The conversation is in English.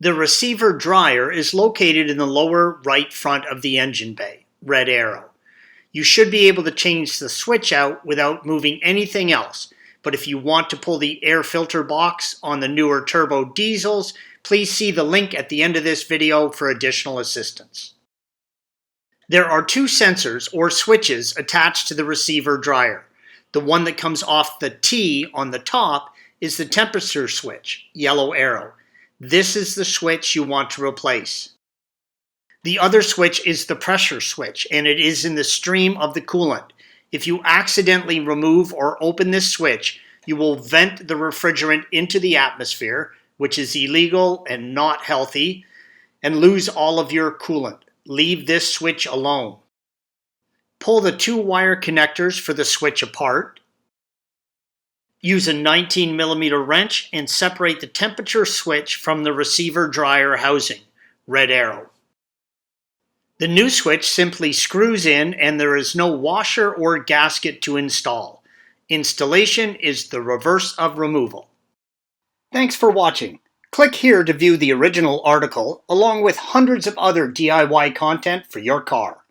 The receiver dryer is located in the lower right front of the engine bay, red arrow. You should be able to change the switch out without moving anything else, but if you want to pull the air filter box on the newer turbo diesels, please see the link at the end of this video for additional assistance. There are two sensors or switches attached to the receiver dryer. The one that comes off the T on the top is the temperature switch, yellow arrow. This is the switch you want to replace. The other switch is the pressure switch, and it is in the stream of the coolant. If you accidentally remove or open this switch, you will vent the refrigerant into the atmosphere, which is illegal and not healthy, and lose all of your coolant. Leave this switch alone. Pull the two wire connectors for the switch apart. Use a 19mm wrench and separate the temperature switch from the receiver dryer housing, red arrow. The new switch simply screws in and there is no washer or gasket to install. Installation is the reverse of removal. Thanks for watching. Click here to view the original article along with hundreds of other DIY content for your car.